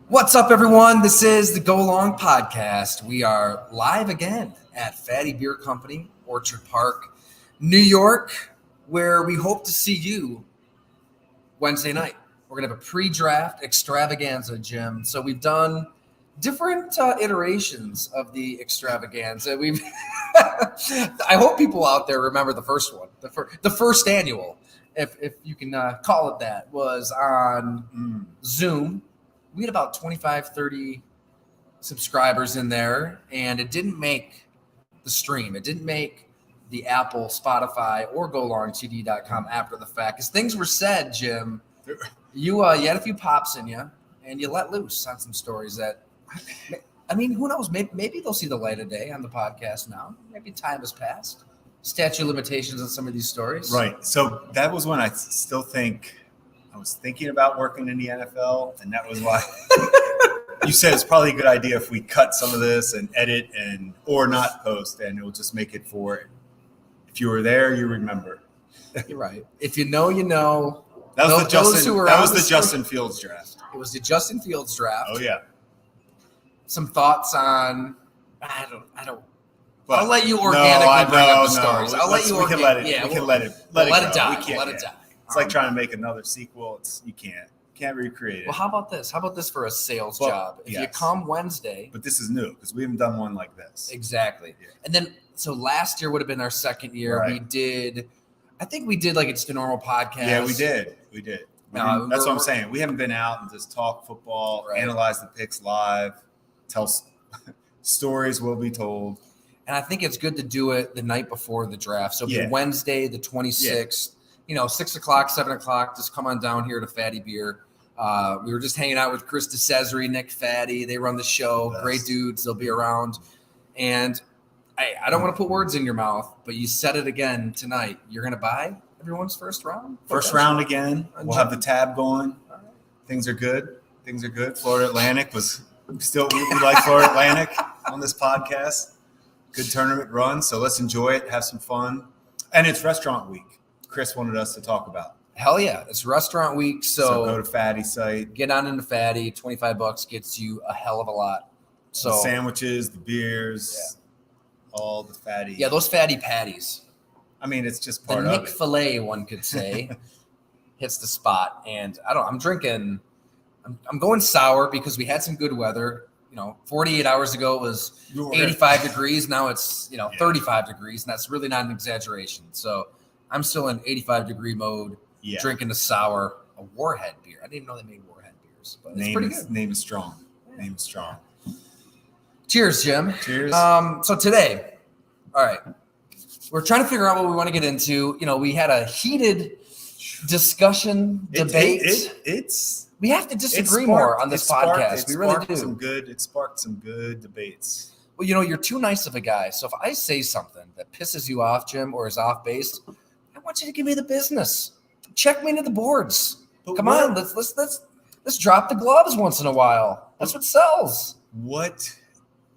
What's up, everyone? This is the Go Long Podcast. We are live again at Fatty Beer Company, Orchard Park, New York, where we hope to see you Wednesday night. We're going to have a pre-draft extravaganza, Jim. So we've done different iterations of the extravaganza. I hope people out there remember the first one, the first annual, if you can call it that, was on Zoom. We had about 25, 30 subscribers in there, and it didn't make the stream. It didn't make the Apple, Spotify, or GoLongTD.com after the fact. Because things were said, Jim, you had a few pops in you, and you let loose on some stories that, I mean, who knows? Maybe they'll see the light of day on the podcast now. Maybe time has passed. Statute of limitations on some of these stories. Right. So that was when I still think – I was thinking about working in the NFL, and that was why you said it's probably a good idea if we cut some of this and edit or not post, and it will just make it for it. If you were there, you remember. You're right. If you know, you know. That was the Justin Fields draft. It was the Justin Fields draft. Oh yeah. Some thoughts on I don't. Well, I'll let you organically bring up the stories. I'll let you. We can let it. Yeah, we can let it die. We can't, let it die. It's like trying to make another sequel. You can't recreate it. Well, how about this? How about this for a sales job? If you come Wednesday. But this is new because we haven't done one like this. Exactly. Yeah. And then, so last year would have been our second year. Right. I think we did like it's the normal podcast. Yeah, we did. That's what I'm saying. We haven't been out and just talk football, analyze the picks live, tell stories will be told. And I think it's good to do it the night before the draft. So Wednesday, the 26th. 6 o'clock, 7 o'clock, just come on down here to Fatty Beer. We were just hanging out with Chris DeCesare, Nick Fatty. They run the show. Yes. Great dudes. They'll be around. And I don't want to put words in your mouth, but you said it again tonight. You're going to buy everyone's first round? First round again. We'll have the tab going. Right. Things are good. Florida Atlantic was still – we like Florida Atlantic on this podcast. Good tournament run, so let's enjoy it, have some fun. And it's restaurant week. Chris wanted us to talk about. Hell yeah. It's restaurant week. So go to Fatty's site. Get on into Fatty. $25 gets you a hell of a lot. So the sandwiches, the beers, all the fatty. Yeah, those fatty patties. I mean, it's just part of it. The Nick-fil-A, one could say, hits the spot. And I'm drinking, I'm going sour because we had some good weather. 48 hours ago it was 85 degrees. Now it's, 35 degrees. And that's really not an exaggeration. So I'm still in 85-degree mode, drinking a sour, a Warhead beer. I didn't even know they made Warhead beers, but it's pretty good. Name is strong. Cheers, Jim. Cheers. So today, all right, we're trying to figure out what we want to get into. We had a heated discussion, debate. We have to disagree more on this podcast. We really do. It sparked some good debates. Well, you're too nice of a guy. So if I say something that pisses you off, Jim, or is off base, I want you to give me the business. Check me into the boards. Come on, let's drop the gloves once in a while. That's what sells. What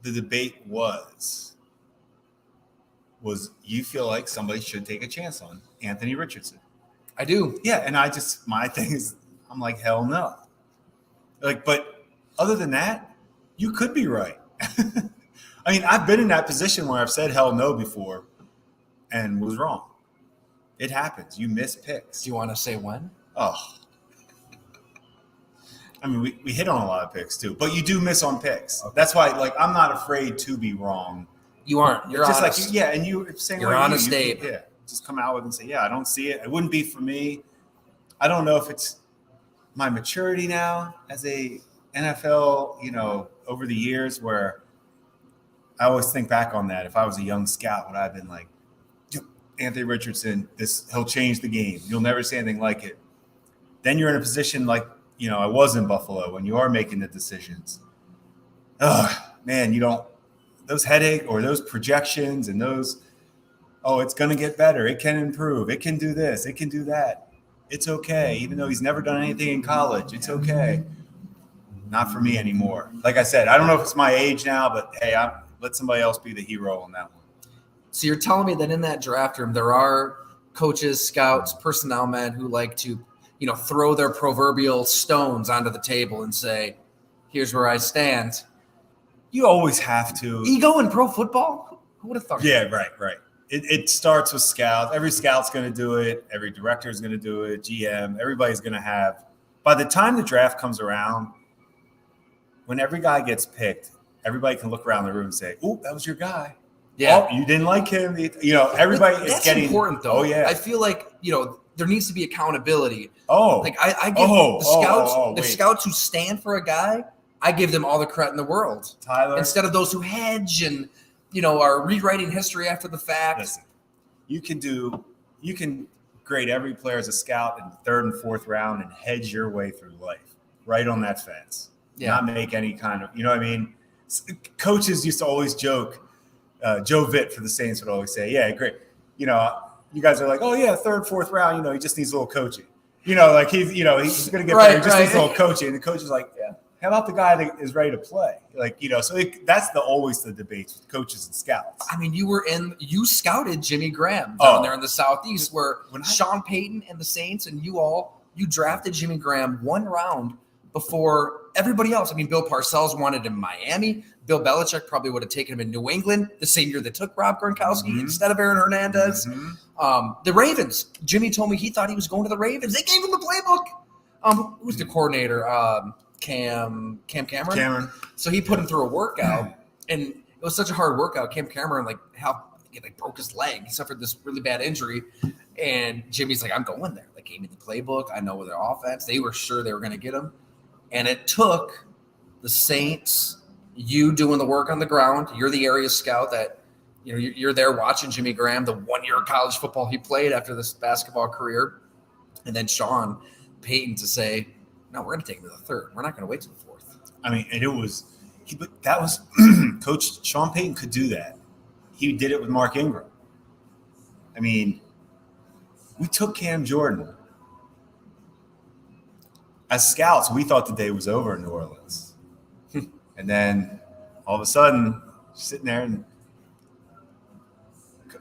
the debate was you feel like somebody should take a chance on Anthony Richardson. I do. Yeah, and my thing is I'm like, hell no. But other than that, you could be right. I mean, I've been in that position where I've said hell no before and was wrong. It happens. You miss picks. Do you want to say when? Oh. I mean, we hit on a lot of picks too, but you do miss on picks. Okay. That's why, I'm not afraid to be wrong. You aren't. You're just honest. And you're saying you're honest, Dave. Yeah, just come out with and say, I don't see it. It wouldn't be for me. I don't know if it's my maturity now as a NFL, over the years where I always think back on that. If I was a young scout, would I have been like, Anthony Richardson, he'll change the game. You'll never see anything like it. Then you're in a position like, I was in Buffalo when you are making the decisions. Man, those headache or those projections and those, it's going to get better. It can improve. It can do this. It can do that. It's okay. Even though he's never done anything in college, it's okay. Not for me anymore. Like I said, I don't know if it's my age now, but hey, let somebody else be the hero on that one. So you're telling me that in that draft room, there are coaches, scouts, personnel men who like to, throw their proverbial stones onto the table and say, here's where I stand. You always have to. Ego in pro football? Who would have thought? Yeah, right. It starts with scouts. Every scout's going to do it. Every director is going to do it. GM, everybody's going to have. By the time the draft comes around, when every guy gets picked, everybody can look around the room and say, "Oh, that was your guy." Yeah. Oh, you didn't like him. Everybody is getting important though. Oh yeah. I feel like there needs to be accountability. Oh, like I give the scouts who stand for a guy, I give them all the credit in the world. Tyler, instead of those who hedge and are rewriting history after the fact. Listen, you can grade every player as a scout in the third and fourth round and hedge your way through life right on that fence. Yeah. Not make any kind of, what I mean? Coaches used to always joke. Joe Vitt for the Saints would always say, "Yeah, great. You guys are like, oh yeah, third, fourth round. He just needs a little coaching. Like he's going to get better. He just needs a little coaching." And the coach is like, "Yeah, how about the guy that is ready to play?" So that's always the debates with coaches and scouts. I mean, you scouted Jimmy Graham down there in the Southeast, where Sean Payton and the Saints and you drafted Jimmy Graham one round before everybody else. I mean, Bill Parcells wanted him in Miami. Bill Belichick probably would have taken him in New England the same year they took Rob Gronkowski instead of Aaron Hernandez. The Ravens. Jimmy told me he thought he was going to the Ravens. They gave him the playbook. Who's the coordinator? Cam Cameron. So he put him through a workout, and it was such a hard workout. Cam Cameron broke his leg. He suffered this really bad injury, and Jimmy's like, "I'm going there." They gave me the playbook. I know their offense. They were sure they were going to get him, and it took the Saints. You doing the work on the ground. You're the area scout that, you're there watching Jimmy Graham, the 1 year of college football he played after this basketball career. And then Sean Payton to say, "No, we're going to take him to the third. We're not going to wait to the fourth." I mean, and that was Coach Sean Payton could do that. He did it with Mark Ingram. I mean, we took Cam Jordan. As scouts, we thought the day was over in New Orleans. And then all of a sudden, sitting there and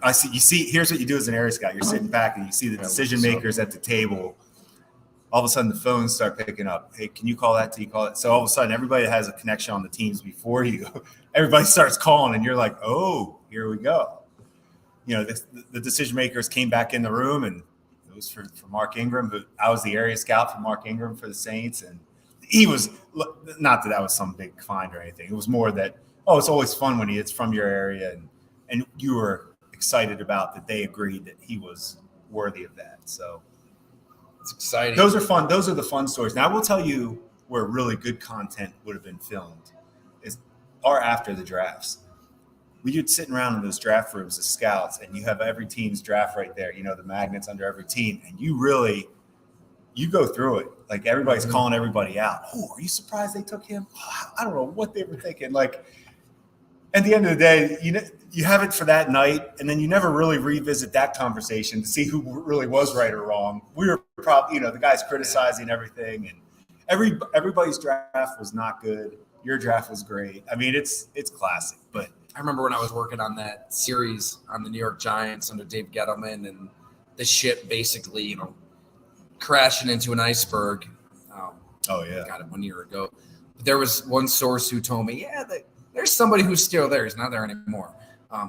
here's what you do as an area scout. You're sitting back and you see the decision makers at the table. All of a sudden the phones start picking up. "Hey, can you call that? Do you call it?" So all of a sudden everybody that has a connection on the teams before you, everybody starts calling and you're like, "Oh, here we go." The decision makers came back in the room, and it was for Mark Ingram, but I was the area scout for Mark Ingram for the Saints. And he was not that was some big find or anything. It was more that, it's always fun when it's from your area, and you were excited about that they agreed that he was worthy of that. So it's exciting. Those are fun. Those are the fun stories. Now I will tell you where really good content would have been filmed are after the drafts. We would sitting around in those draft rooms as scouts, and you have every team's draft right there. The magnets under every team, and you go through it. Like everybody's calling everybody out. "Oh, are you surprised they took him? I don't know what they were thinking." Like at the end of the day, you have it for that night, and then you never really revisit that conversation to see who really was right or wrong. We were probably, the guys criticizing everything, and everybody's draft was not good. Your draft was great. I mean, it's classic. But I remember when I was working on that series on the New York Giants under Dave Gettleman, and the ship basically, crashing into an iceberg. Got it 1 year ago. But there was one source who told me, there's somebody who's still there. He's not there anymore.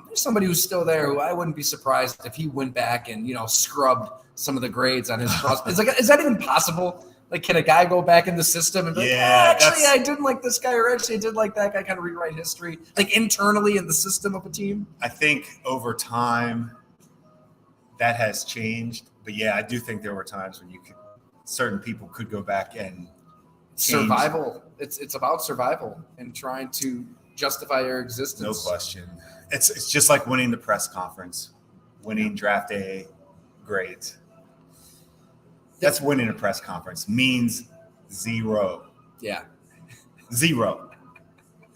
There's somebody who's still there who I wouldn't be surprised if he went back and, scrubbed some of the grades on his process. Is that even possible? Like, can a guy go back in the system and be like, actually, I didn't like this guy, or actually I did like that guy, kind of rewrite history, like internally in the system of a team? I think over time that has changed. But yeah, I do think there were times when certain people could go back and change. Survival. It's about survival and trying to justify your existence. No question. It's just like winning the press conference, winning draft day grades. That's winning a press conference. Means zero. Yeah. Zero.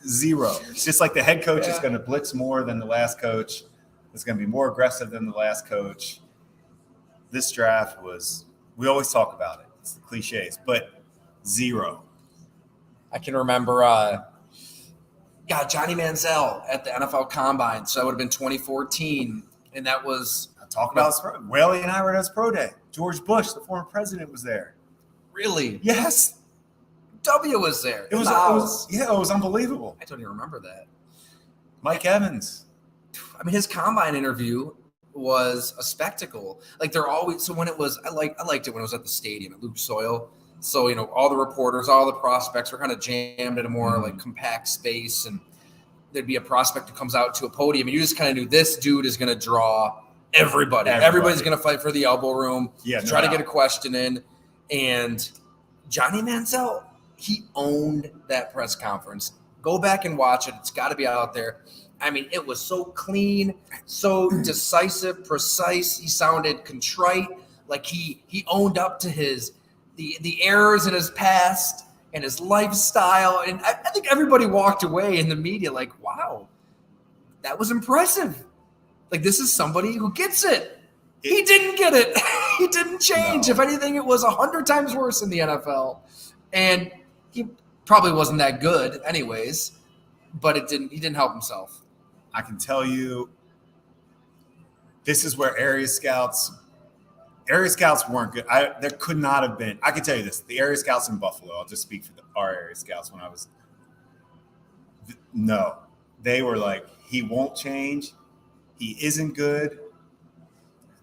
It's just like the head coach is going to blitz more than the last coach. It's going to be more aggressive than the last coach. This draft we always talk about it. It's the cliches, but zero. I can remember, Johnny Manziel at the NFL Combine. So that would have been 2014. And that was talk about Whaley and I were at his pro day. George Bush, the former president, was there. Really? Yes. W was there. It was unbelievable. I don't even remember that. Mike Evans. I mean, his combine interview was a spectacle. Like they're always so when it was I liked it when it was at the stadium at Lucas Oil. So, all the reporters, all the prospects were kind of jammed in a more like compact space, and there'd be a prospect who comes out to a podium, and you just kind of knew this dude is going to draw everybody. Everybody's going to fight for the elbow room, try to get a question in. And Johnny Manziel, he owned that press conference. Go back and watch it. It's got to be out there. I mean, it was so clean, so decisive, precise. He sounded contrite, like he owned up to the errors in his past and his lifestyle. And I think everybody walked away in the media like, wow, that was impressive. Like, this is somebody who gets it. He didn't get it. He didn't change. No. If anything, it was 100 times worse in the NFL. And he probably wasn't that good anyways, but he didn't help himself. I can tell you, this is where area scouts weren't good. There could not have been. I can tell you this: the area scouts in Buffalo. I'll just speak for our area scouts. When I was, no, they were like, he won't change. He isn't good.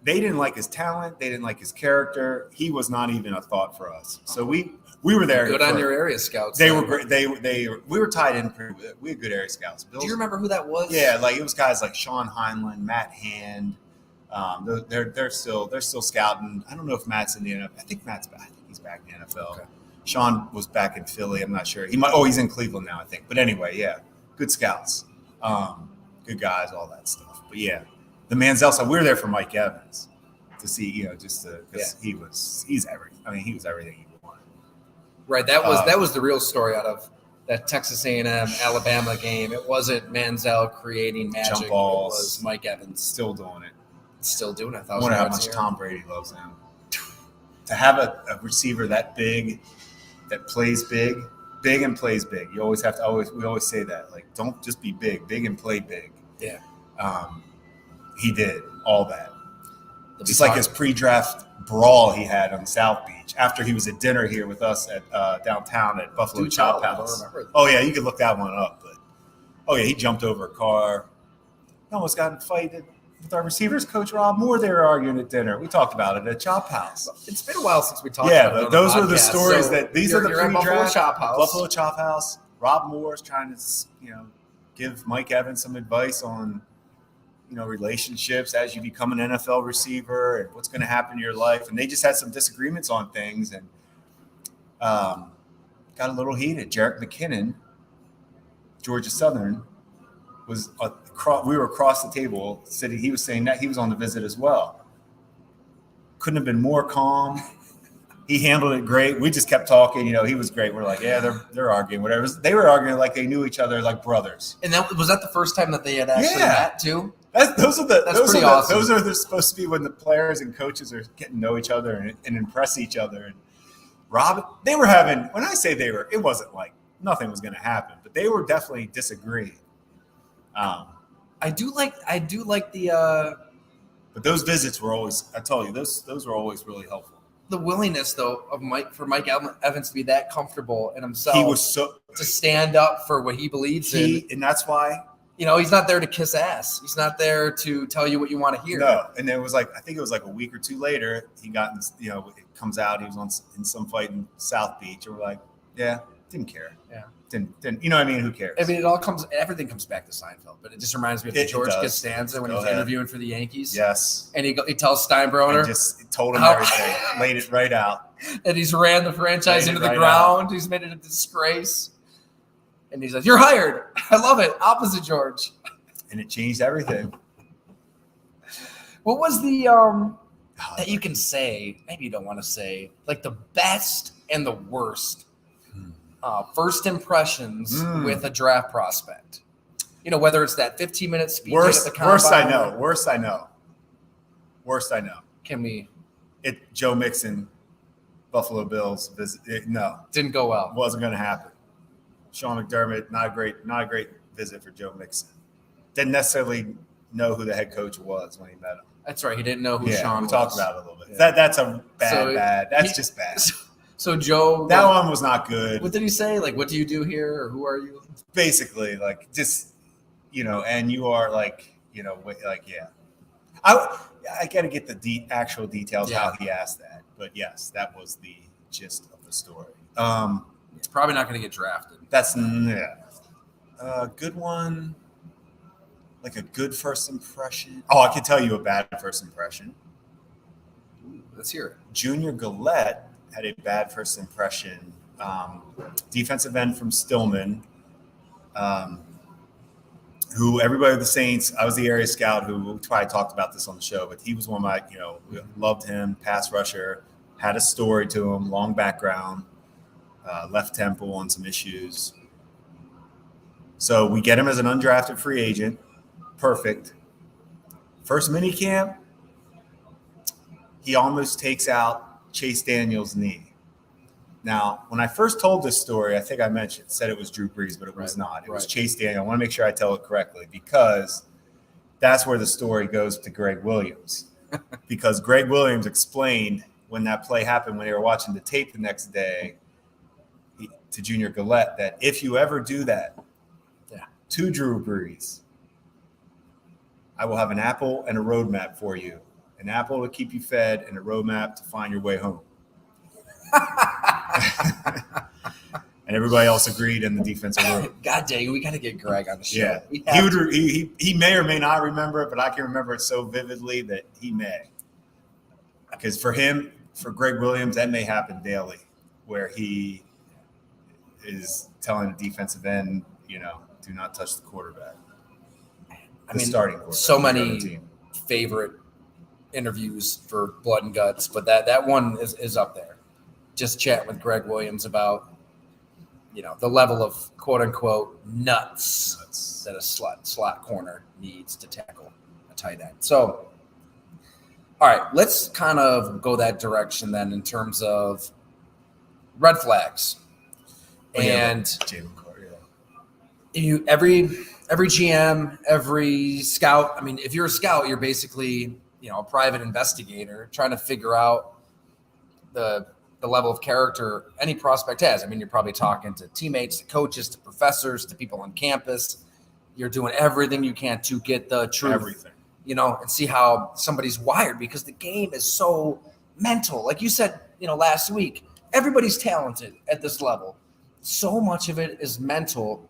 They didn't like his talent. They didn't like his character. He was not even a thought for us. So we were there. Good on your area scouts. They were great. We were tied in. We had good area scouts. Do you remember who that was? Yeah, like it was guys like Sean Heinlein, Matt Hand. They're still scouting. I don't know if Matt's in the NFL. I think Matt's back. I think he's back in the NFL. Okay. Sean was back in Philly. I'm not sure. He's in Cleveland now, I think. But anyway, yeah, good scouts, good guys, all that stuff. But yeah, the Manziel side. We were there for Mike Evans to see, because he's everything. I mean, he was everything you wanted. Right. That was the real story out of that Texas A&M Alabama game. It wasn't Manziel creating magic. Jump balls. It was Mike Evans still doing it. Still doing it. I wonder how much Tom Brady loves him. To have a receiver that big, that plays big and plays big. You always have to we always say that. Like, don't just be big and play big. Yeah. He did all that. Just like his pre-draft brawl he had on South Beach after he was at dinner here with us at downtown at Buffalo Chop House. Oh yeah, you could look that one up. But he jumped over a car. Almost got invited with our receivers coach Rob Moore. They were arguing at dinner. We talked about it at Chop House. It's been a while since we talked about it. Yeah, but those were the stories these are the pre-draft. Buffalo Chop House. Buffalo Chop House. Rob Moore's trying to give Mike Evans some advice on relationships as you become an NFL receiver and what's going to happen in your life. And they just had some disagreements on things and got a little heated. Jerick McKinnon, Georgia Southern, we were across the table sitting. He was saying that he was on the visit as well. Couldn't have been more calm. He handled it great. We just kept talking. He was great. We're like, yeah, they're arguing, whatever. They were arguing like they knew each other like brothers. And was that the first time that they had actually met too? Those are awesome. Supposed to be when the players and coaches are getting to know each other and impress each other. And Rob, they were having. When I say it wasn't like nothing was going to happen, but they were definitely disagreeing. I do like the. But those visits were always. I tell you, those were always really helpful. The willingness, though, of Mike Evans to be that comfortable in himself. He was to stand up for what he believes in, and that's why. He's not there to kiss ass. He's not there to tell you what you want to hear. No, and it was I think it was like a week or two later, he got, it comes out, he was in some fight in South Beach, and we're like, yeah, didn't care. Yeah. Didn't, you know what I mean? Who cares? I mean, everything comes back to Seinfeld, but it just reminds me of George Costanza when he was interviewing for the Yankees. Yes. And he tells Steinbrenner. Just told him everything, laid it right out. And he's ran the franchise into the ground. Out. He's made it a disgrace. And he's like, "You're hired." I love it. Opposite George. And it changed everything. What was the that you can say? Maybe you don't want to say like the best and the worst first impressions with a draft prospect. Whether it's that 15-minute speech at the combine. Worst I know. Can we? Joe Mixon, Buffalo Bills visit. No, didn't go well. Wasn't going to happen. Sean McDermott, not a great visit for Joe Mixon. Didn't necessarily know who the head coach was when he met him. That's right. He didn't know who Sean was. We talked about it a little bit. Yeah. That's a bad. That's just bad. So Joe, That one was not good. what did he say? Like, what do you do here, or who are you? Basically, like, just, and you are like, yeah. I got to get the actual details how he asked that, but yes, that was the gist of the story. It's probably not going to get drafted. That's a good one. Like a good first impression. Oh, I can tell you a bad first impression. Let's hear it. Junior Gillette had a bad first impression. Defensive end from Stillman, who everybody at the Saints, I was the area scout who probably talked about this on the show, but he was one of my, loved him, pass rusher, had a story to him, long background, left Temple on some issues. So we get him as an undrafted free agent. Perfect. First mini camp, he almost takes out Chase Daniel's knee. Now, when I first told this story, I think I said it was Drew Brees, but it was not. It was Chase Daniel. I want to make sure I tell it correctly because that's where the story goes to Greg Williams. Because Greg Williams explained when that play happened, when they were watching the tape the next day, to Junior Gillette, that if you ever do that to Drew Brees, I will have an apple and a roadmap for you. An apple to keep you fed and a roadmap to find your way home. And everybody else agreed in the defensive room. God dang, we got to get Greg on the show. Yeah, he may or may not remember it, but I can remember it so vividly that he may. Because for Greg Williams, that may happen daily, where he is telling the defensive end, do not touch the quarterback. Starting quarterback. So many favorite interviews for Blood and Guts, but that one is up there. Just chatting with Greg Williams about, the level of quote unquote nuts that a slot corner needs to tackle a tight end. So, all right, let's kind of go that direction then in terms of red flags. And Jalen Carter, every GM, every scout. I mean, if you're a scout, you're basically, a private investigator trying to figure out the level of character any prospect has. I mean, you're probably talking to teammates, to coaches, to professors, to people on campus. You're doing everything you can to get the truth, everything, and see how somebody's wired, because the game is so mental. Like you said, last week, everybody's talented at this level. So much of it is mental.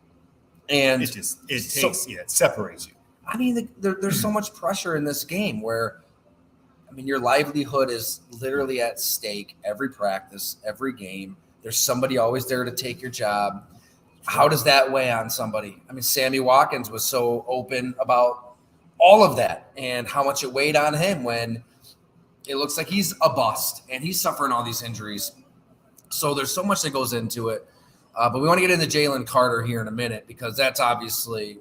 And it separates you. I mean, there's so much pressure in this game where, your livelihood is literally at stake every practice, every game. There's somebody always there to take your job. How does that weigh on somebody? Sammy Watkins was so open about all of that and how much it weighed on him when it looks like he's a bust and he's suffering all these injuries. So there's so much that goes into it. But we want to get into Jalen Carter here in a minute, because that's obviously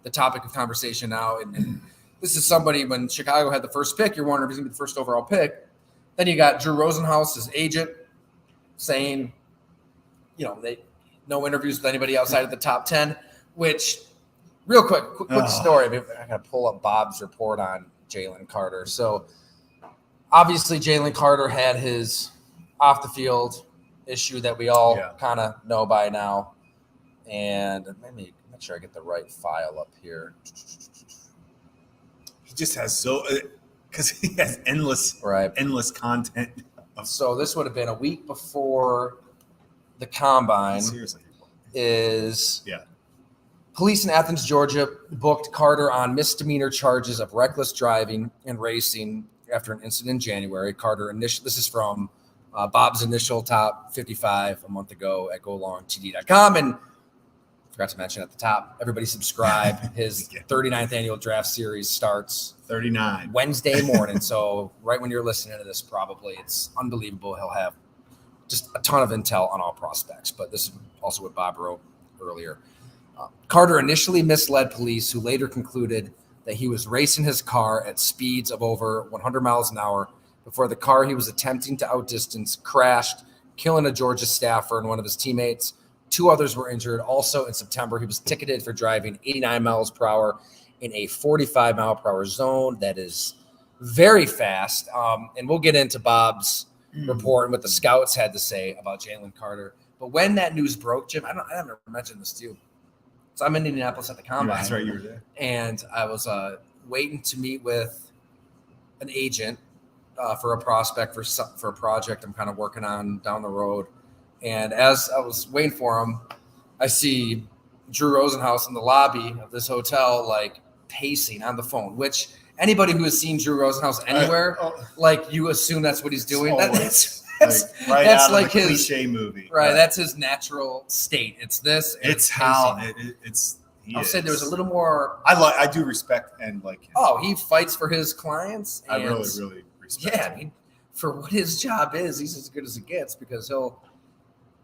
the topic of conversation now. And this is somebody, when Chicago had the first pick, you're wondering if he's going to be the first overall pick. Then you got Drew Rosenhaus, his agent, saying, no interviews with anybody outside of the top 10, which, real quick story. I got to pull up Bob's report on Jalen Carter. So obviously Jalen Carter had his off the field issue that we all kind of know by now. And let me make sure I get the right file up here. He just has because he has endless content. So this would have been a week before the combine. Seriously. Police in Athens, Georgia booked Carter on misdemeanor charges of reckless driving and racing after an incident in January. This is from Bob's initial top 55 a month ago at golongtd.com. And forgot to mention at the top, everybody subscribe. His 39th annual draft series starts 39 Wednesday morning. So right when you're listening to this, probably, it's unbelievable. He'll have just a ton of intel on all prospects. But this is also what Bob wrote earlier. Carter initially misled police, who later concluded that he was racing his car at speeds of over 100 miles an hour before the car he was attempting to outdistance crashed, killing a Georgia staffer and one of his teammates. 2 others were injured. Also in September, he was ticketed for driving 89 miles per hour in a 45 mile per hour zone. That is very fast. And we'll get into Bob's report and what the scouts had to say about Jalen Carter. But when that news broke, Jim, I never mentioned this to you. So I'm in Indianapolis at the combine. That's right, you were there. And I was waiting to meet with an agent for a prospect for a project I'm kind of working on down the road. And as I was waiting for him, I see Drew Rosenhaus in the lobby of this hotel, like pacing on the phone, which anybody who has seen Drew Rosenhaus anywhere, like you assume that's what he's doing. That's right that's out of like the his cliche movie. Right. That's his natural state. It's this. It's how it's. I'll say there was a little more. I do respect and like him. Oh, he fights for his clients. I really respect. Yeah, I mean, for what his job is, he's as good as it gets because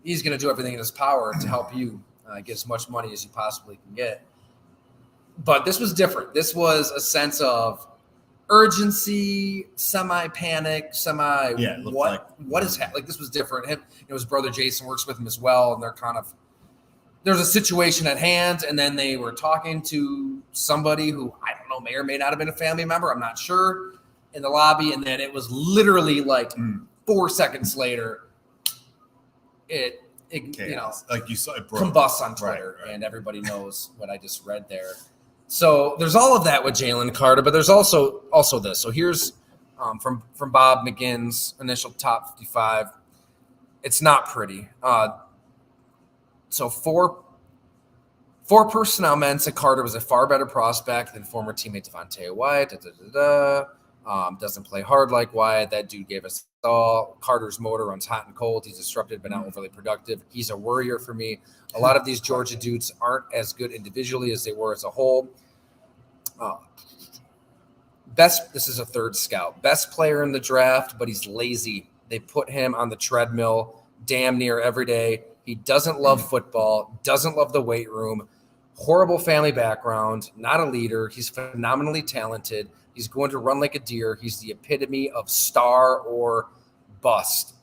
he's going to do everything in his power to help you get as much money as you possibly can get. But this was different. This was a sense of urgency, semi-panic, what is happening? Like this was different. His brother Jason works with him as well, and they're kind of there's a situation at hand, and then they were talking to somebody who I don't know may or may not have been a family member. I'm not sure in the lobby, and then it was literally like 4 seconds later, it like you saw it combusts on Twitter, right. And everybody knows what I just read there. So there's all of that with Jalen Carter, but there's also this. So here's from Bob McGinn's initial top 55. It's not pretty. So four personnel men said Carter was a far better prospect than former teammate Devontae Wyatt. Doesn't play hard like Wyatt. That dude gave us all. Carter's motor runs hot and cold. He's disruptive but not overly productive. He's a worrier for me. A lot of these Georgia dudes aren't as good individually as they were as a whole. This is a third scout. Best player in the draft, but he's lazy. They put him on the treadmill damn near every day. He doesn't love football, doesn't love the weight room, horrible family background, not a leader. He's phenomenally talented. He's going to run like a deer. He's the epitome of star or bust.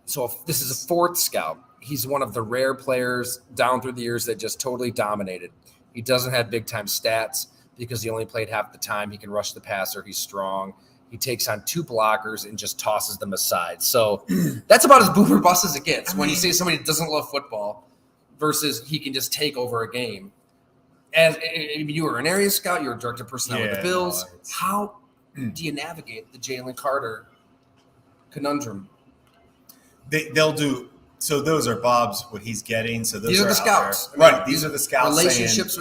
So this is a fourth scout. He's one of the rare players down through the years that just totally dominated. He doesn't have big-time stats because he only played half the time. He can rush the passer. He's strong. He takes on two blockers and just tosses them aside. So that's about as boomer bust as it gets when you say somebody that doesn't love football versus he can just take over a game. As you were an area scout, you were director of personnel with the Bills. How do you navigate the Jalen Carter conundrum? They'll do. So those are Bob's what he's getting. So these are the scouts, right? These are the scouts. Relationships.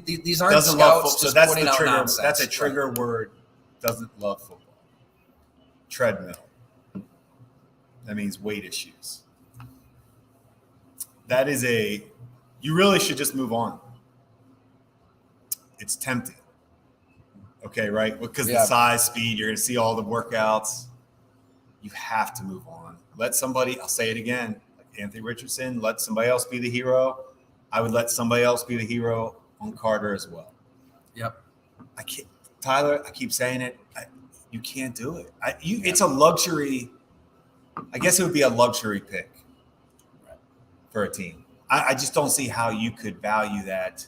These aren't scouts. So that's the trigger. Nonsense. That's a trigger word. Doesn't love football. Treadmill. That means weight issues. That is you really should just move on. It's tempting. Okay, right? Because the size, speed, you're going to see all the workouts. You have to move on. Let somebody, I'll say it again, like Anthony Richardson, let somebody else be the hero. I would let somebody else be the hero on Carter as well. Yep. I can't, Tyler, I keep saying it. You can't do it. It's a luxury. I guess it would be a luxury pick for a team. I just don't see how you could value that.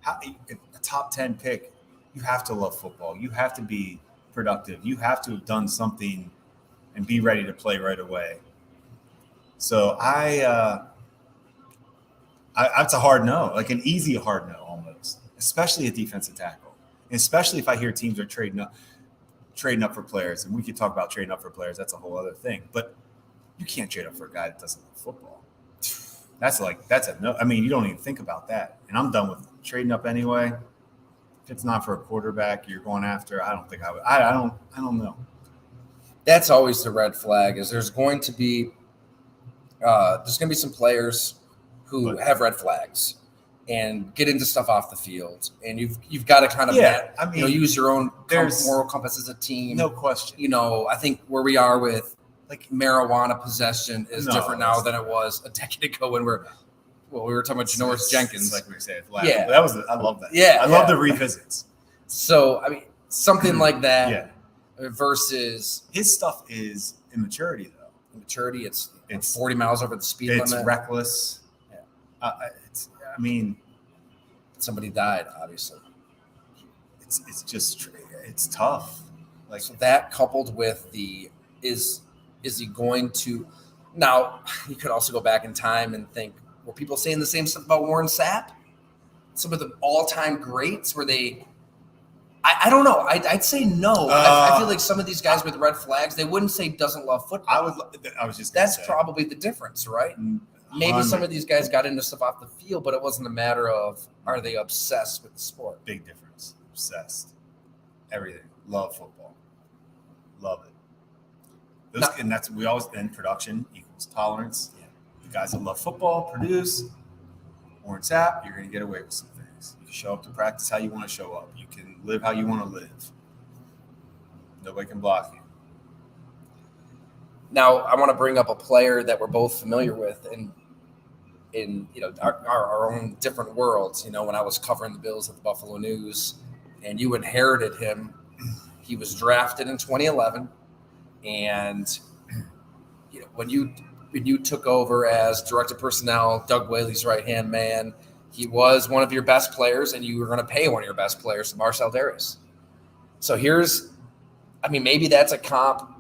A top 10 pick, you have to love football. You have to be productive. You have to have done something and be ready to play right away. So that's a hard no, like an easy hard no almost, especially a defensive tackle. And especially if I hear teams are trading up for players, and we could talk about trading up for players. That's a whole other thing. But you can't trade up for a guy that doesn't love football. That's a no. I mean, you don't even think about that. And I'm done with trading up anyway. If it's not for a quarterback you're going after, I don't think I would. I don't know. That's always the red flag. Is there's going to be some players who have red flags and get into stuff off the field, and you've got to kind of use your own moral compass as a team. No question. I think where we are with like marijuana possession is different now than it was a decade ago when we were talking about Janoris Jenkins. Like we said, yeah, I love that. Yeah, I love the revisits. So I mean, something like that versus his stuff is immaturity though. Immaturity. It's 40 miles over the speed limit. It's reckless. Yeah. Somebody died, obviously. It's tough. So that coupled with the is he going to now? You could also go back in time and think, were people saying the same stuff about Warren Sapp? Some of the all-time greats, were they? I don't know. I'd say no. I feel like some of these guys with red flags, they wouldn't say doesn't love football. I was just gonna That's say, probably the difference, right? Maybe some of these guys got into stuff off the field, but it wasn't a matter of are they obsessed with the sport. big difference. Obsessed. Everything. Love football. Love it. And that's we always then production equals tolerance. Yeah. The guys that love football produce. Warren Sapp, you're going to get away with some things. You can show up to practice how you want to show up. You can live how you want to live. Nobody can block you. Now, I want to bring up a player that we're both familiar with in our own different worlds. When I was covering the Bills at the Buffalo News, and you inherited him. He was drafted in 2011, and when you took over as director of personnel, Doug Whaley's right-hand man, he was one of your best players, and you were going to pay one of your best players, Marcell Dareus. So maybe that's a comp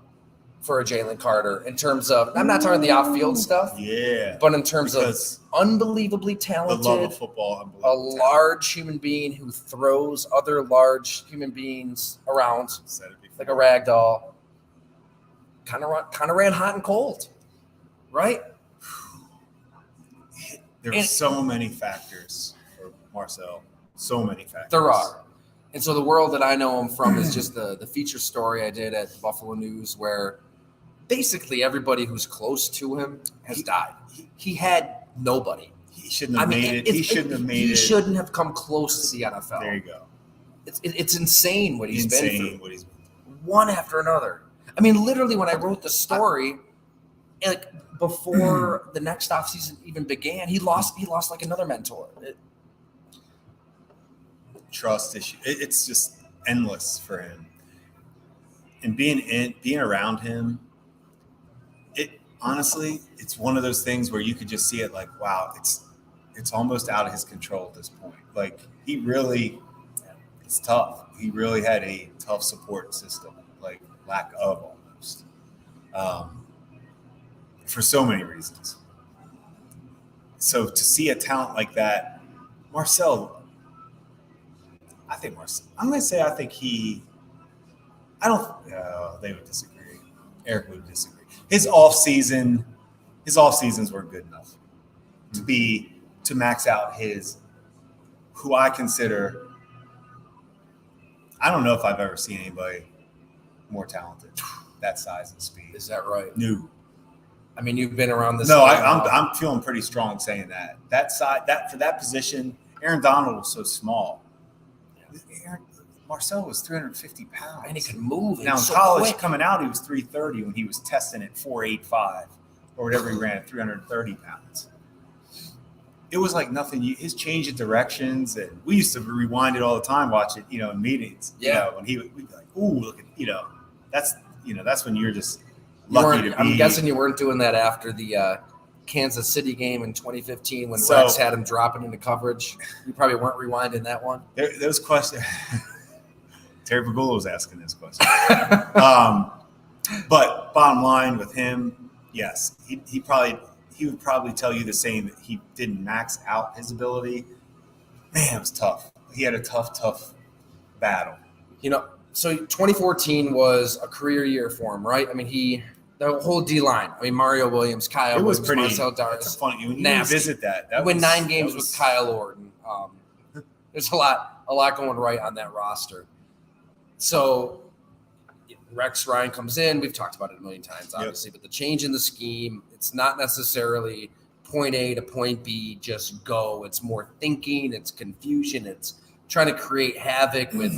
for a Jalen Carter in terms of, I'm not talking the off-field stuff, but in terms of unbelievably talented, the love of football, a large human being who throws other large human beings around like a rag doll, kind of ran hot and cold, right? There are so many factors for Marcell. So many factors. There are. And so the world that I know him from is just the feature story I did at the Buffalo News, where basically everybody who's close to him has died. He had nobody. He shouldn't have made it. He shouldn't have made it. He shouldn't have come close to the NFL. There you go. It's insane what he's been through. What he's been through. One after another. I mean, literally, when I wrote the story, like before the next offseason even began, he lost like another mentor. Trust issue. It's just endless for him. And being around him, honestly, it's one of those things where you could just see it like, wow, it's almost out of his control at this point. Like it's tough. He really had a tough support system, like lack of almost, for so many reasons. So to see a talent like that, Marcell, I'm going to say they would disagree. Eric would disagree. His off seasons weren't good enough to max out who I consider. I don't know if I've ever seen anybody more talented, that size and speed. Is that right? No. I mean, you've been around this. No, I'm feeling pretty strong saying that. That side, for that position, Aaron Donald was so small. Marcell was 350 pounds. And he could move. Now in college, coming out, he was 330 when he was testing at 485 or whatever he ran at 330 pounds. It was like nothing. His change of directions, and we used to rewind it all the time, watch it, in meetings. Yeah. When we'd be like, ooh, look at, that's when you're just lucky to be. I'm guessing you weren't doing that after the Kansas City game in 2015 when Rex had him dropping into coverage. You probably weren't rewinding that one. Those questions. Terry Pagula was asking this question. But bottom line with him, yes, he would probably tell you the same, that he didn't max out his ability. Man, it was tough. He had a tough battle. So 2014 was a career year for him, right? I mean, the whole D-line. I mean, Mario Williams, Kyle Williams, Marcell Dareus. It's funny. When you revisit that win 9 games with Kyle Orton. There's a lot going right on that roster. So Rex Ryan comes in. We've talked about it a million times, obviously, but the change in the scheme, it's not necessarily point A to point B, just go. It's more thinking. It's confusion. It's trying to create havoc with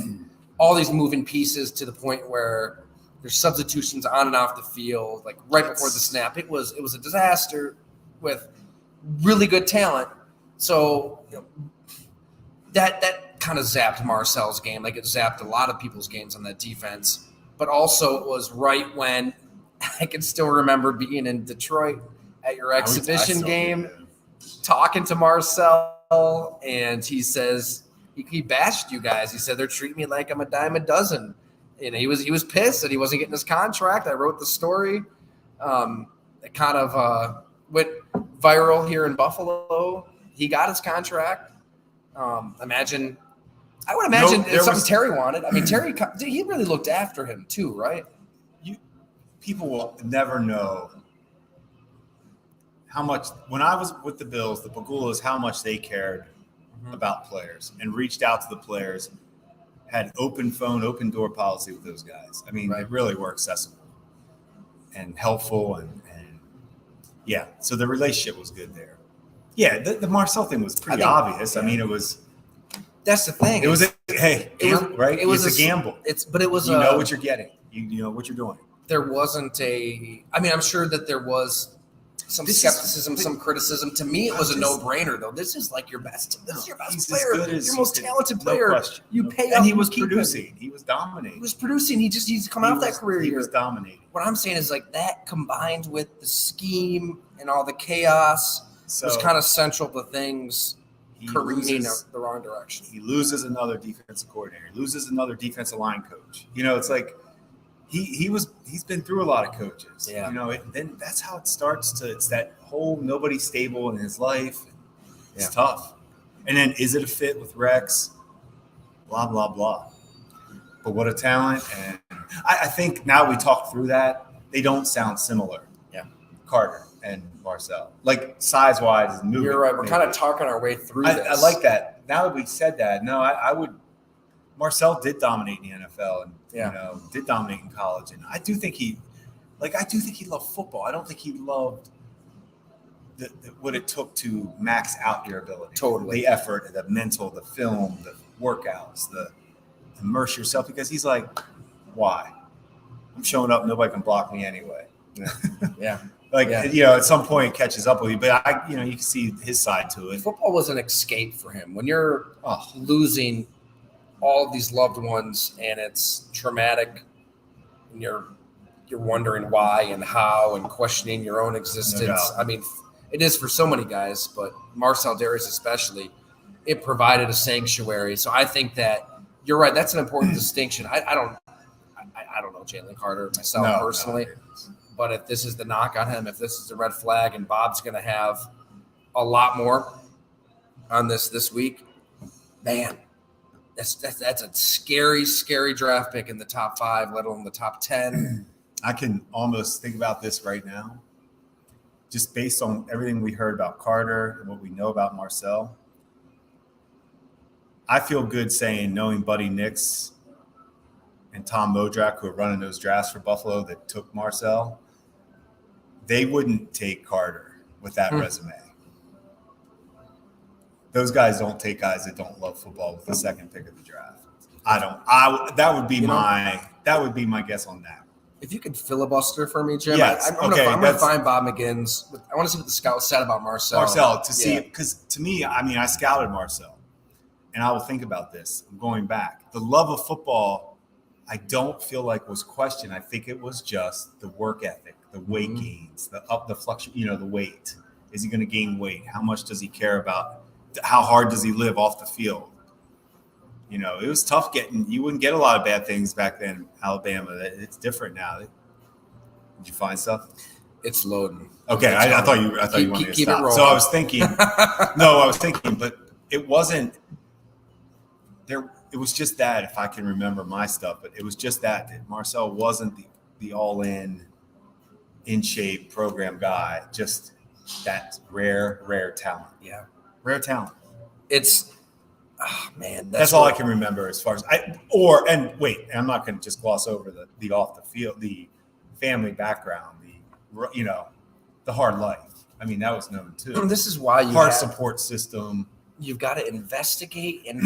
all these moving pieces to the point where there's substitutions on and off the field, like right before the snap. It was a disaster with really good talent. So that kind of zapped Marcell's game, like it zapped a lot of people's games on that defense. But also it was right when I can still remember being in Detroit at your exhibition game, talking to Marcell, and he says he bashed you guys. He said they're treating me like I'm a dime a dozen. And he was pissed that he wasn't getting his contract. I wrote the story. It kind of went viral here in Buffalo. He got his contract. I would imagine it's something Terry wanted. I mean, Terry, he really looked after him too, right? People will never know how much, when I was with the Bills, the Pagulas, how much they cared about players and reached out to the players, had open phone, open door policy with those guys. I mean, They really were accessible and helpful. And yeah, so the relationship was good there. Yeah, the Marcel thing was pretty obvious. Yeah. I mean, it was. That's the thing. It was right? It was a gamble. But it was. You know what you're getting. You know what you're doing. There wasn't I'm sure that there was some skepticism, some criticism. To me, it was a no-brainer, though. This is like your best. This is your best player, your most talented player. No question. You pay up, and he was producing. He was dominating. He was producing. He's come out that career year. He was dominating. What I'm saying is like that combined with the scheme and all the chaos was kind of central to things careening the wrong direction. He loses another defensive coordinator. He loses another defensive line coach. It's like. He's been through a lot of coaches, then that's how it starts it's that whole nobody's stable in his life. It's tough. And then is it a fit with Rex? Blah, blah, blah. But what a talent. And I think now we talk through that, they don't sound similar. Yeah. Carter and Marcel, like size wise. You're right. We're kind of talking our way through this. I like that. Now that we said that, no, I would. Marcel did dominate in the NFL and did dominate in college, and I do think he loved football. I don't think he loved what it took to max out your ability. Totally, the effort, the mental, the film, the workouts, the immerse yourself. Because he's like, why? I'm showing up. Nobody can block me anyway. Yeah. At some point it catches up with you, but you can see his side to it. Football was an escape for him when you're losing all of these loved ones and it's traumatic and you're wondering why and how and questioning your own existence. I mean, it is for so many guys, but Marcel Darius especially, it provided a sanctuary. So I think that you're right. That's an important distinction. I don't know Jalen Carter myself personally, but if this is the knock on him, if this is the red flag and Bob's going to have a lot more on this week, man, That's a scary, scary draft pick in the top 5, let alone the top 10. I can almost think about this right now, just based on everything we heard about Carter and what we know about Marcel. I feel good knowing Buddy Nix and Tom Modrak, who are running those drafts for Buffalo that took Marcel, they wouldn't take Carter with that resume. Those guys don't take guys that don't love football with the second pick of the draft. That would be my guess on that. If you could filibuster for me, Jim, yes. I'm going to find Bob McGinn's. I want to see what the scouts said about Marcel. See, because to me, I scouted Marcel, and I will think about this. I'm going back. The love of football, I don't feel like was questioned. I think it was just the work ethic, the weight gains, the fluctuation, the weight. Is he going to gain weight? How much does he care about? How hard does he live off the field? It was tough you wouldn't get a lot of bad things back then in Alabama. It's different now. Did you find stuff? It's loading. Okay. I thought you wanted to stop. It so I was thinking, but it wasn't there. It was just that, if I can remember my stuff, but it was just that Marcel wasn't the all in shape program guy, just that rare talent. Yeah. Rare talent. It's that's all I can remember as far as I'm not going to just gloss over the off the field, the family background, the hard life. I mean, that was known too. This is why hard support system. You've got to investigate and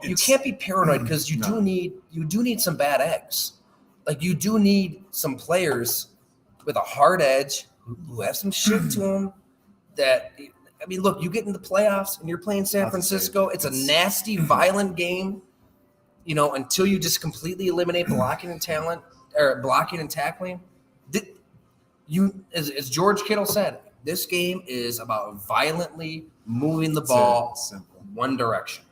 you can't be paranoid because you do need some bad eggs. Like you do need some players with a hard edge who have some shit to them that. I mean, look, you get in the playoffs and you're playing San Francisco. It's a nasty, violent game, until you just completely eliminate blocking and tackling. As George Kittle said, this game is about violently moving the ball one direction.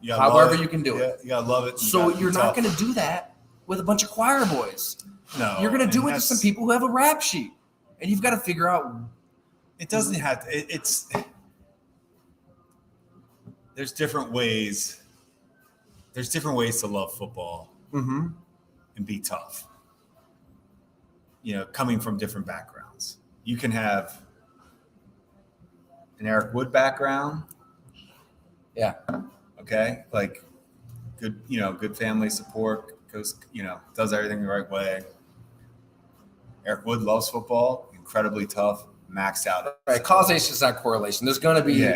However you can do it. You gotta love it. So you're not going to do that with a bunch of choir boys. No, You're going to do it to some people who have a rap sheet. And you've got to figure out. It doesn't have to. It's there's different ways. There's different ways to love football and be tough. Coming from different backgrounds. You can have an Eric Wood background. Yeah. Okay. Like good family support, goes, does everything the right way. Eric Wood loves football, incredibly tough, maxed out. Right. Causation is not correlation. There's going to be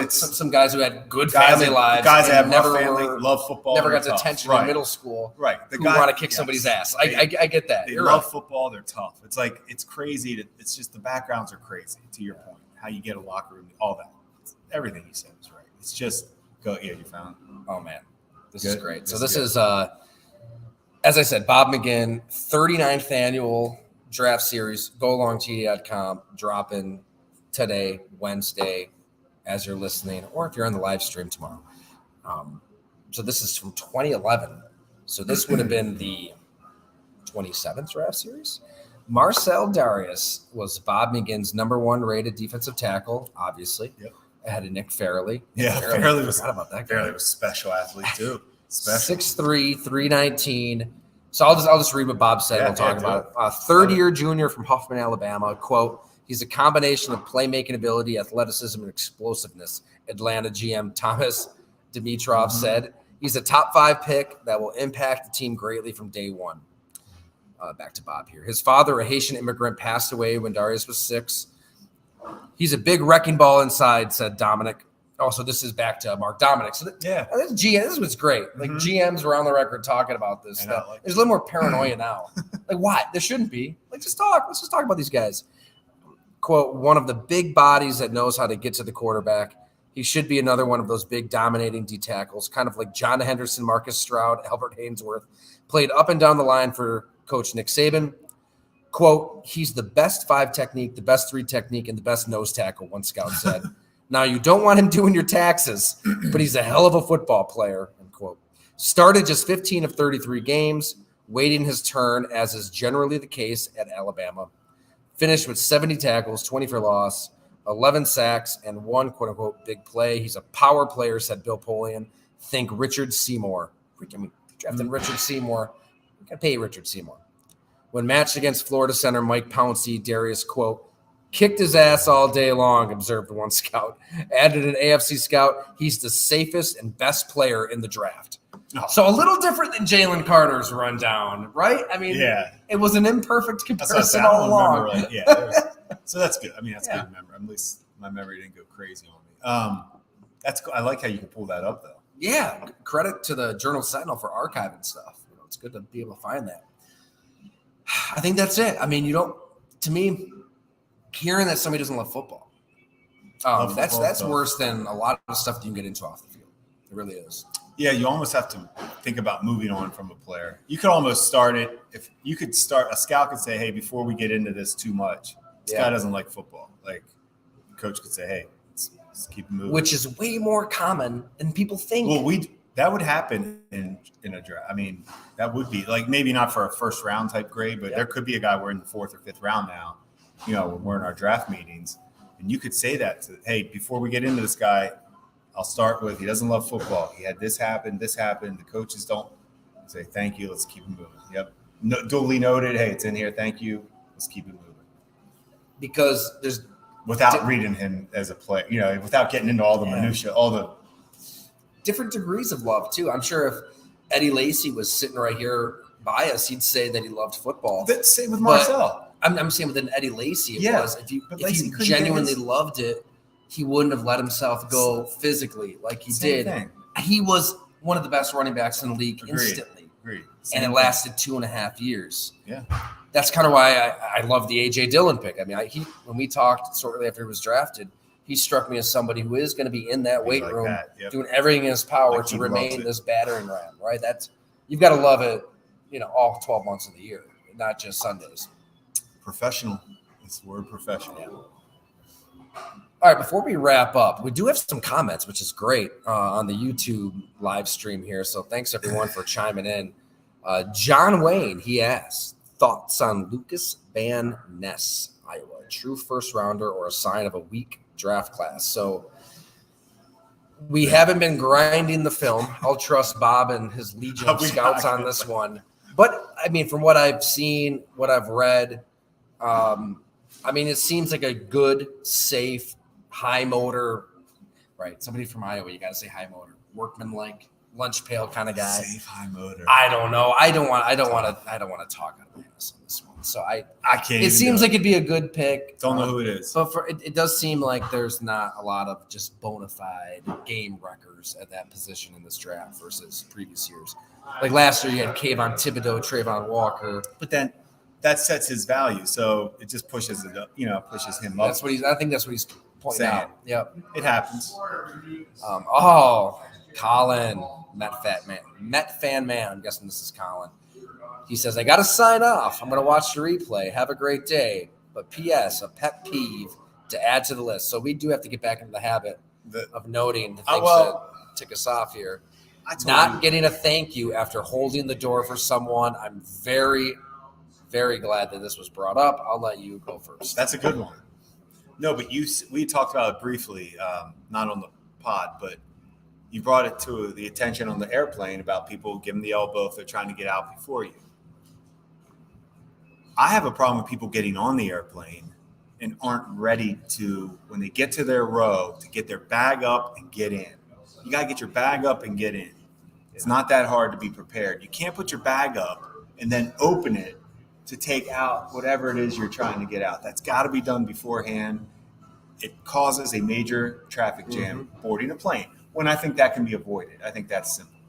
some guys who had good guys family lives. Guys that have never family, love football. Never got detention in middle school. Right. Who want to kick somebody's ass. I get that. They You're love right. football. They're tough. It's like, it's crazy. It's just the backgrounds are crazy, to your point. How you get a locker room, all that. Everything you said is right. It's just, you found. Oh, man. This Good. is great. So this is, as I said, Bob McGinn, 39th annual draft series, golongtd.com, dropping today, Wednesday, as you're listening, or if you're on the live stream tomorrow. So this is from 2011. So this would have been the 27th draft series. Marcel Darius was Bob McGinn's number 1 rated defensive tackle, obviously. Yep. Ahead of Nick Fairley. Yeah, Fairley was forgot about that guy. Fairley was a special athlete too. Special. 6'3", 319. So I'll just read what Bob said. We'll talk about it. Third-year junior from Huffman, Alabama. Quote, he's a combination of playmaking ability, athleticism, and explosiveness, Atlanta GM Thomas Dimitrov said. He's a top 5 pick that will impact the team greatly from day one. Back to Bob here. His father, a Haitian immigrant, passed away when Darius was 6. He's a big wrecking ball inside, said Dominic. Also, this is back to Mark Dominic. So this was great. Like GMs were on the record talking about this stuff. There's a little more paranoia now. Like, why? There shouldn't be. Like, just talk. Let's just talk about these guys. Quote, one of the big bodies that knows how to get to the quarterback. He should be another one of those big dominating D tackles, kind of like John Henderson, Marcus Stroud, Albert Hainsworth. Played up and down the line for Coach Nick Saban. Quote, he's the best 5 technique, the best 3 technique, and the best nose tackle, one scout said. Now, you don't want him doing your taxes, but he's a hell of a football player, end quote. Started just 15 of 33 games, waiting his turn, as is generally the case at Alabama. Finished with 70 tackles, 20 for loss, 11 sacks, and 1 quote-unquote big play. He's a power player, said Bill Polian. Think Richard Seymour. Drafting Richard Seymour. We got to pay Richard Seymour. When matched against Florida center Mike Pouncey, Darius, quote, kicked his ass all day long, observed one scout. Added an AFC scout, he's the safest and best player in the draft. Oh. So a little different than Jalen Carter's rundown, right? I mean, it was an imperfect comparison all along. Right. So that's good. I mean, that's good to remember. At least my memory didn't go crazy on me. That's I like how you can pull that up, though. Yeah, credit to the Journal-Sentinel for archiving stuff. It's good to be able to find that. I think that's it. I mean, to me, hearing that somebody doesn't love football, that's worse than a lot of stuff that you can get into off the field. It really is. Yeah, you almost have to think about moving on from a player. You could almost start it. If you could start, a scout could say, hey, before we get into this too much, this guy doesn't like football. Like, the coach could say, hey, let's keep moving. Which is way more common than people think. Well, that would happen in a draft. I mean, that would be like maybe not for a first round type grade, but there could be a guy we're in the 4th or 5th round now. When we're in our draft meetings, and you could say that to, hey, before we get into this guy, I'll start with, he doesn't love football. He had this happen. The coaches don't say, thank you. Let's keep him moving. Yep. No, duly noted. Hey, it's in here. Thank you. Let's keep it moving. Because there's without reading him as a player, without getting into all the minutia, all the different degrees of love too. I'm sure if Eddie Lacy was sitting right here by us, he'd say that he loved football. That's same with Marcel. I'm saying with an Eddie Lacy, was if you genuinely loved it, he wouldn't have let himself go physically like he did. Thing. He was one of the best running backs in the league instantly. Agreed. And it lasted 2.5 years. Yeah. That's kind of why I love the A.J. Dillon pick. I mean, when we talked shortly after he was drafted, he struck me as somebody who is going to be in that weight room, doing everything in his power to remain this battering ram, right? You've got to love it, all 12 months of the year, not just Sundays. Professional. It's the word professional. Yeah. All right, before we wrap up, we do have some comments, which is great, on the YouTube live stream here. So thanks, everyone, for chiming in. John Wayne, he asks, thoughts on Lucas Van Ness, Iowa, true first rounder or a sign of a weak draft class? So we haven't been grinding the film. I'll trust Bob and his legion of scouts on this one. But, I mean, from what I've seen, what I've read, I mean, it seems like a good, safe, high motor, right? Somebody from Iowa, you got to say high motor, workman-like, lunch pail kind of guy. Safe high motor. I don't know. I don't want to talk out of my ass on this one. So I can't. It seems like it'd be a good pick. Don't know who it is. But it does seem like there's not a lot of just bona fide game wreckers at that position in this draft versus previous years. Like last year, you had Kayvon Thibodeau, Trayvon Walker. But then that sets his value, so it just pushes it up, pushes him up. I think that's what he's pointing out. Yep, it happens. Colin, Met fan man. I'm guessing this is Colin. He says, I got to sign off. I'm going to watch the replay. Have a great day. But P.S., a pet peeve to add to the list. So we do have to get back into the habit of noting the things that tick us off here. Not getting a thank you after holding the door for someone. I'm very, very glad that this was brought up. I'll let you go first. That's a good one. No, but we talked about it briefly, not on the pod, but you brought it to the attention on the airplane about people giving the elbow if they're trying to get out before you. I have a problem with people getting on the airplane and aren't ready to, when they get to their row, to get their bag up and get in. You got to get your bag up and get in. It's not that hard to be prepared. You can't put your bag up and then open it to take out whatever it is you're trying to get out. That's got to be done beforehand. It causes a major traffic jam boarding a plane, when I think that can be avoided. I think that's simple.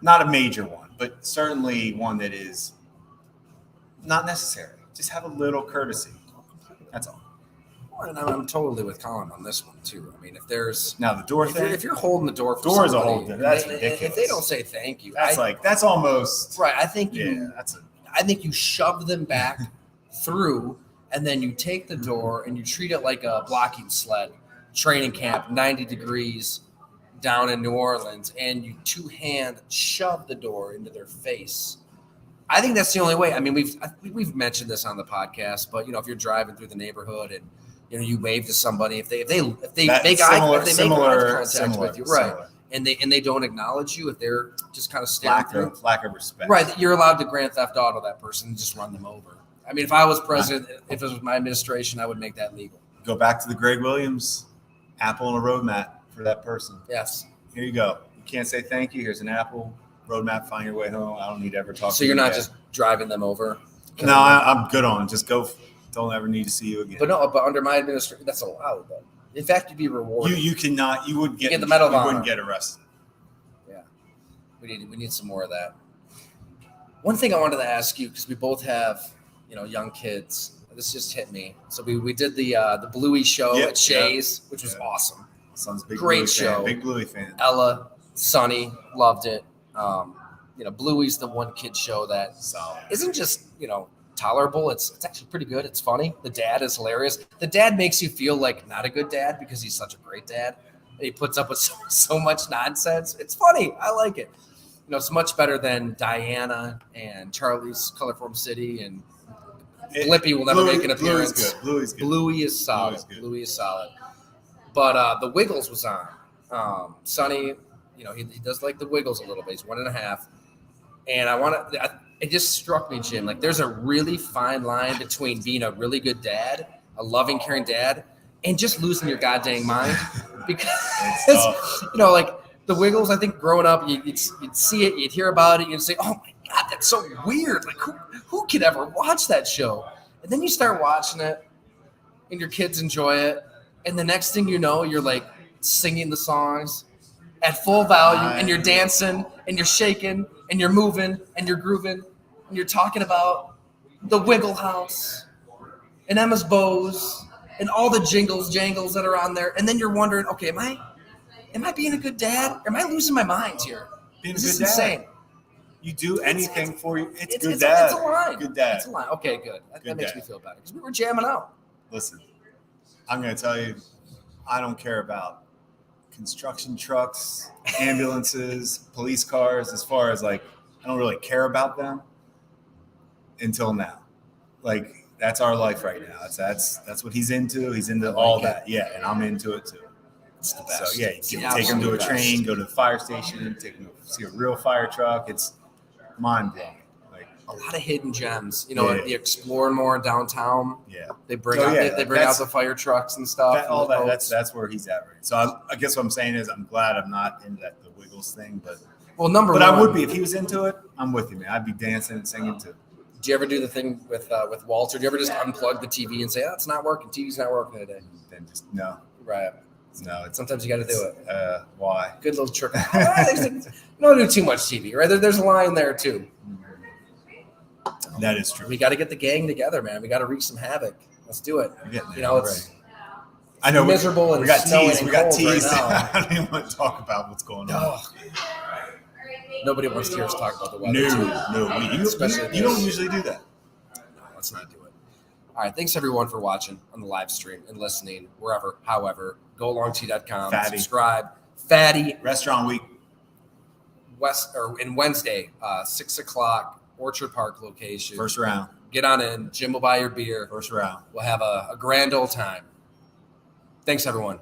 Not a major one, but certainly one that is not necessary. Just have a little courtesy. That's all. And I'm totally with Colin on this one too. I mean, if there's now the door thing, if you're holding the door for door is a somebody, whole thing. That's ridiculous. If they don't say thank you, that's almost right. I think you shove them back through, and then you take the door and you treat it like a blocking sled. Training camp, 90 degrees down in New Orleans, and you two-hand shove the door into their face. I think that's the only way. I mean, we've mentioned this on the podcast, but if you're driving through the neighborhood and you wave to somebody, if they make eye contact with you, right, and they don't acknowledge you, if they're just kind of staring through, lack of respect, right, you're allowed to Grand Theft Auto that person and just run them over. I mean, if I was president, if it was my administration, I would make that legal. Go back to the Greg Williams apple and a road map for that person. Yes. Here you go. You can't say thank you. Here's an apple. Roadmap, find your way home. I don't need to ever talk to you. So you're not just driving them over? No, I'm good on it. Just go. Don't ever need to see you again. But under my administration, that's allowed, though. In fact, you'd be rewarded. You cannot. You would get the Medal of Honor. You wouldn't get arrested. Yeah. We need some more of that. One thing I wanted to ask you, because we both have, young kids. This just hit me. So we did the Bluey show at Shays, which was awesome. Son's big great Bluey show. Fan, big Bluey fan. Ella, Sonny, loved it. Bluey's the one kid show that isn't just tolerable. It's actually pretty good. It's funny. The dad is hilarious. The dad makes you feel like not a good dad because he's such a great dad. He puts up with so much nonsense. It's funny. I like it. It's much better than Diana and Charlie's Colorform City, and Blippi will never make an appearance. Bluey's good. Bluey is solid. Bluey is solid. But the Wiggles was on. Sonny, he does like the Wiggles a little bit. He's 1.5. And it just struck me, Jim, like there's a really fine line between being a really good dad, a loving, caring dad, and just losing your goddamn mind. Because, like the Wiggles, I think growing up, you'd see it, you'd hear about it, you'd say, oh my God, that's so weird. Like who could ever watch that show? And then you start watching it and your kids enjoy it. And the next thing you know, you're like singing the songs at full value, and you're dancing and you're shaking and you're moving and you're grooving and you're talking about the Wiggle House and Emma's Bows and all the jangles that are on there. And then you're wondering, okay, am I being a good dad? Am I losing my mind here? This is insane. You do anything for you. It's good dad. It's a line. Good dad. It's a line. Okay, good. That makes me feel better because we were jamming out. Listen, I'm going to tell you, I don't care about construction trucks, ambulances, police cars, as far as like I don't really care about them until now. Like that's our life right now. That's what he's into. He's into all that. Yeah, and I'm into it too. It's the best. So yeah, It's you the can take him to a absolute train, best. go to the fire station, take him to see a real fire truck. It's mind blowing. Like A lot of hidden gems. You know, Yeah. you explore more downtown. yeah, They bring Oh, out yeah, they bring out that's- the fire trucks and stuff. that, and all the that. boats. That's where he's at right. So I guess what I'm saying is I'm glad I'm not in the Wiggles thing, but Well, number but one. I would be if he was into it. I'm with you, man. I'd be dancing and singing too. Do you ever do the thing with Walter? Do you ever just unplug the TV and say, "Oh, it's not working. TV's not working today"? Then just no, Right. it's Sometimes you got to do it. Why? Good little trick. Don't do too much TV, right? There's a line there too. That is true. We got to get the gang together, man. We got to wreak some havoc. Let's do it. We're getting there. You know, it's I know miserable and we got snowy teased. and We got cold right teased. now. I don't even want to talk about what's going on. oh, nobody wants to hear us talk about the weather. No. Especially You don't this. usually do that. No, let's not do it. All right. Thanks everyone for watching on the live stream and listening wherever, however. GoLongT.com. Fatty. Subscribe. Fatty Restaurant week. in Wednesday, 6:00, Orchard Park location. First round. Get on in. Jim will buy your beer. First round. We'll have a grand old time. Thanks, everyone.